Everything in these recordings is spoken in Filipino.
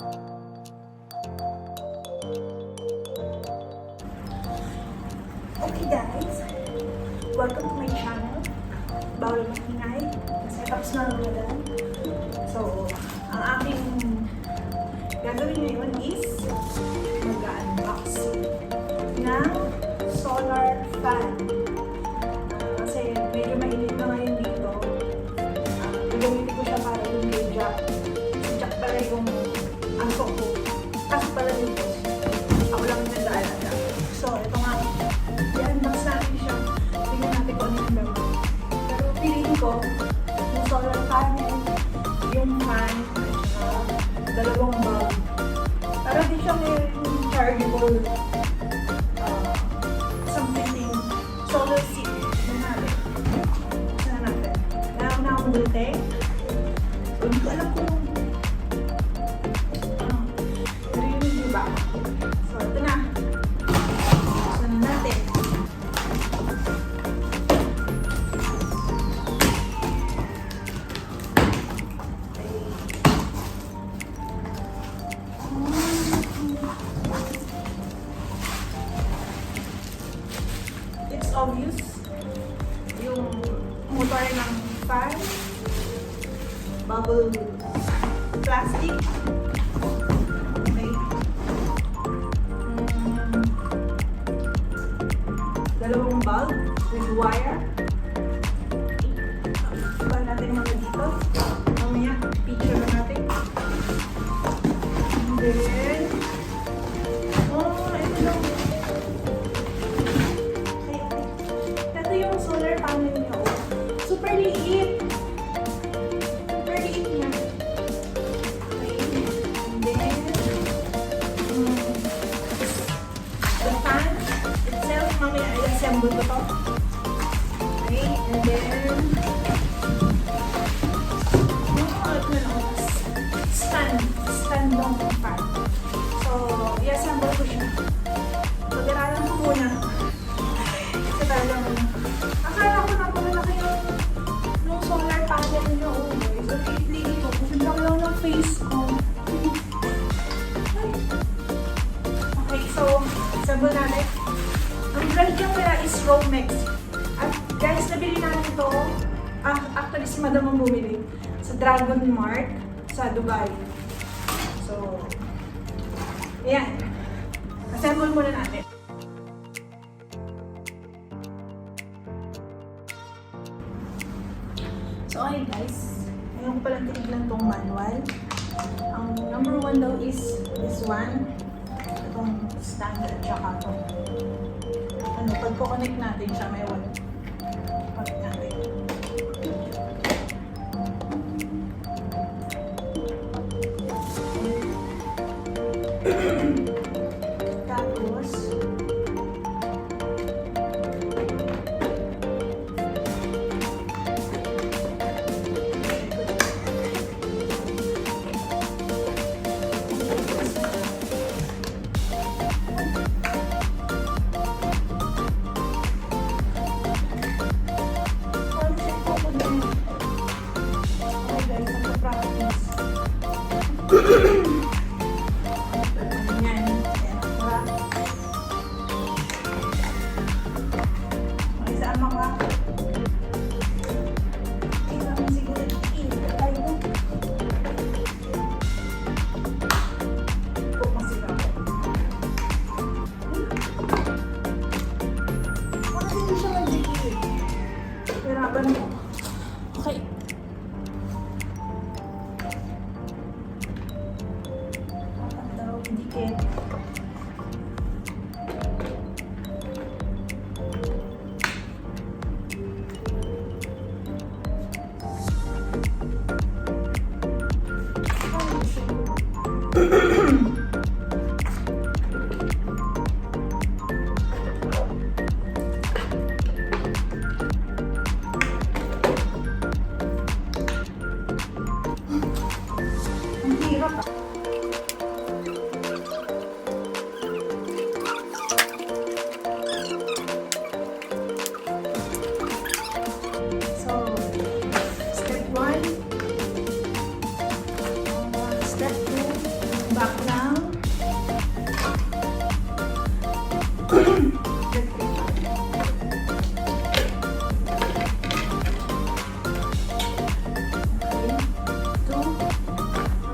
Okay guys, welcome to my channel. Bawal makingay kasi tapos na ang Ramadan. So, ang aking gagawin ngayon is mag-unbox ng solar fan. Kasi medyo mainit na ngayon dito. Gagamitin ko siya para yung kay Jack. Si Jack pala yung angko ko. Kasi pala dito, ako lang yung nag-aalaga. So, ito nga. I-unbox natin siya. Tingnan natin kung ano yung gawin. Pero feeling ko, yung solar panel, yung fan, at dalawang bulb. Para din siya may chargeable something solar seat. Tignan natin. Tignan natin. Kaya na akong dute. Hindi ko alam kung narinig niyo ba? So, ito na. Buksan natin. It's obvious yung motor ng fan, bubble plastic, okay. Dalawang bulb with wire. Iba natin mga dito. Mamaya, picture na natin. And then, ito lang. Ito yung solar panel niyo. Super liit. Super liit niya. Okay. And then, the fan itself, mamaya i-assemble ko to. Okay. And then, stand lang ng fan. So, i-assemble ko siya. So, tiralan ko muna. Kasi talagang, akala ko na malaki yung solar panel niyo. So, i-play ko. Kasi lang ng face ko. Okay, so, assemble natin. Ang brand niya pala is Romex. At guys, nabili natin ito. Actually, si Madam ang bumili. Sa Dragon Mart sa Dubai. So, ayan. Assemble muna natin. So, okay guys. Ngayon ko palang tinignan tong manual. Ang number 1 daw is this one. Itong standard tsaka ito. Pag connect natin siya, may one. Connect natin. Tapos, okay. Dikit. Ang hirap. Step 2,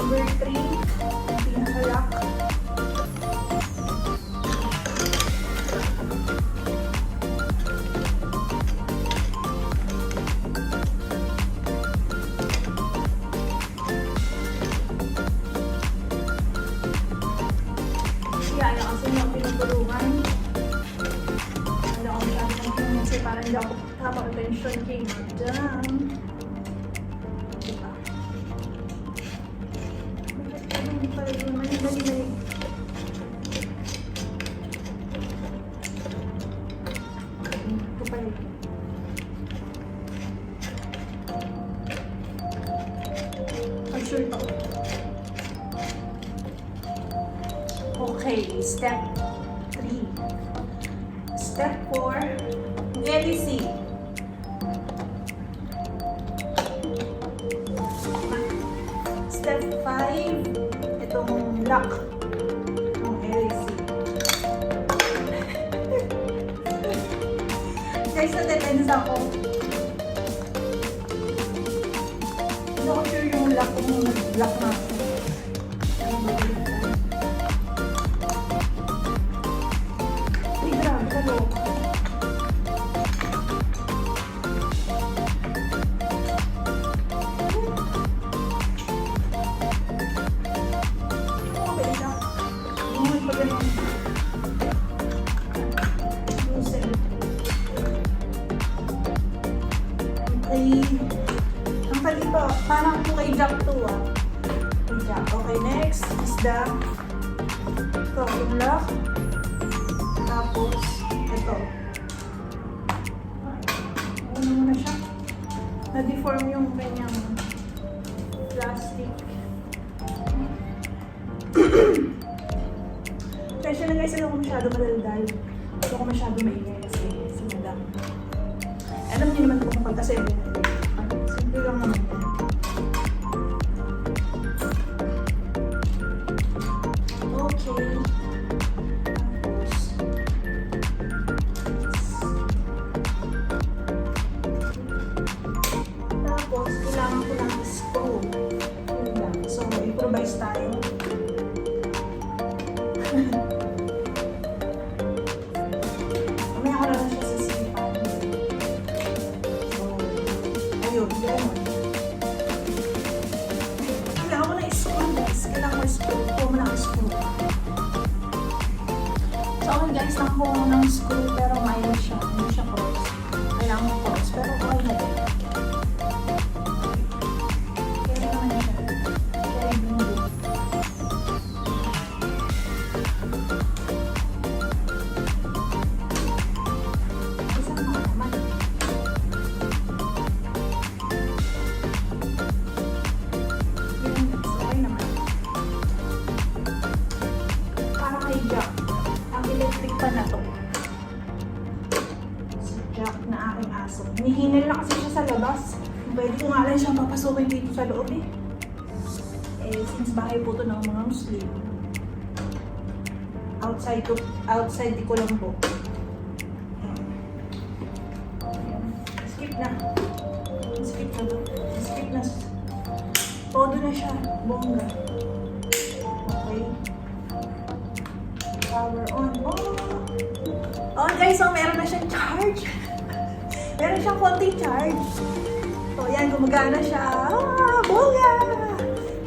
Number 3, pinaka-lock. Kaya kasi yung pinagulungan. Ano ako masyado ng kasi parang hindi ako attention kay Madam. Diba? Hindi pala yun. Mali. Ito pala yun. I'm sure ito. Okay, step 3. Step 4, LEC. Step 5, itong lock. Itong LEC. Guys, na-depends ako. Hindi ako sure yung lock kung lock na ako. Ang palito, parang po kay Jack 2 ah. Kay Jack. Okay, next is the talking lock. Tapos, ito. Ano muna siya? Na-deform yung kanyang plastic. Kaya na guys, hindi ako masyado madaldal. Hindi ako masyado maingay kasi si Madam. Alam niyo naman kung pagka-7. Simple lang naman yan. Okay. Tapos, kailangan ko ng screw. Yun lang. So, improvise tayo. Mamaya ko lang siya sisipan. So, ayun, gano'n. Kailangan ko na screw guys. Kailangan ko screw. Kuha mo ng screw. So, okay guys, nakakuha ko ng screw pero mayroon siya. Hindi siya cross. Kailangan mo cross. Pero okay na din. Kaya naman siya. Kaya yung electric pa na to. Si Jack na aking aso. Hinihinil na kasi siya sa labas. Pwede ko nga lang siyang papasukin dito sa loob eh. Since bahay po to ng mga Muslim. Outside ko lang po. Skip na. Skip na. Todo na siya. Bongga. Okay. Power on. Oh guys, so meron na siyang charge. Meron siyang konting charge. So yan, gumagana siya. Bongga!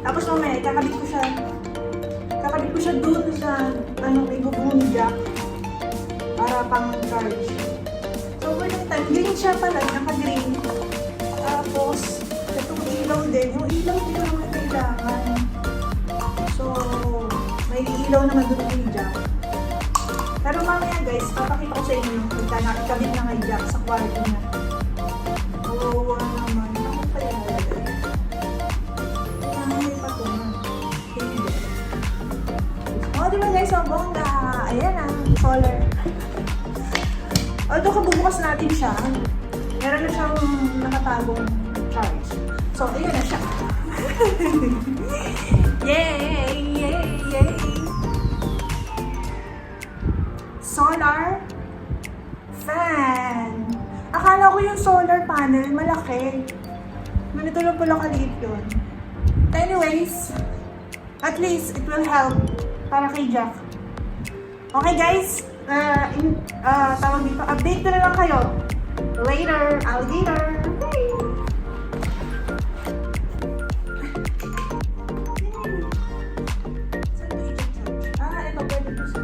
Tapos mamaya, kakabit ko siya doon sa may bubong ni Jack para pang charge. So for the time, green siya pala, naka-green. Tapos, itong ilaw din. Yung ilaw din naman kailangan. So, may ilaw naman doon kay Jack. Pero mamaya guys, papakita ko sa inyo yung pagka nakikabit na kay Jack sa kwarto niya. Oo, naman. Ako pa yan nalagay. Kailangan may patungan. O, diba guys, ang bongga. Ayan na, solar. Although kabubukas natin siya, meron na siyang nakatagong charge. So, ayun na siya. Yay! Solar fan. Akala ko yung solar panel malaki. Ganito lang pala kaliit yun. Anyways, At least, it will help para kay Jack. Okay guys, tawag dito, update na lang kayo. Later, alligator. Okay. Ito pwede po siya.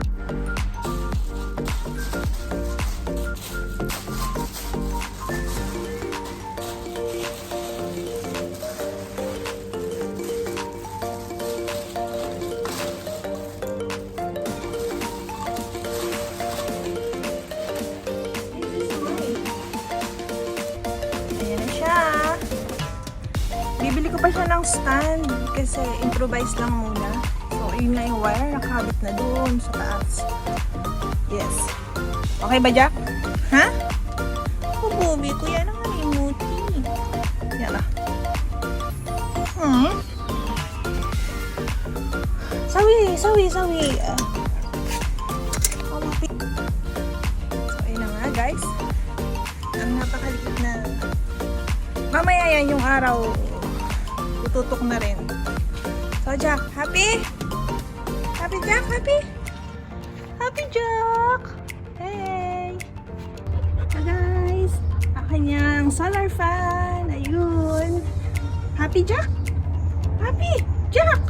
Bibili ko pa siya ng stand kasi improvise lang muna. So, yun na yung wire. Nakabit na doon sa taas. Yes. Okay ba, Jack? Ha? Oh, Bobby ko. Yan ang remote. Yan na. Sawi. So, ayun na nga, guys. Ang napakaliit na. Mamaya yan yung araw. Tututok na rin. So, Jack, happy? Happy, Jack? Happy? Happy, Jack? Hey! So, guys, akin yung solar fan. Ayun. Happy, Jack? Happy, Jack?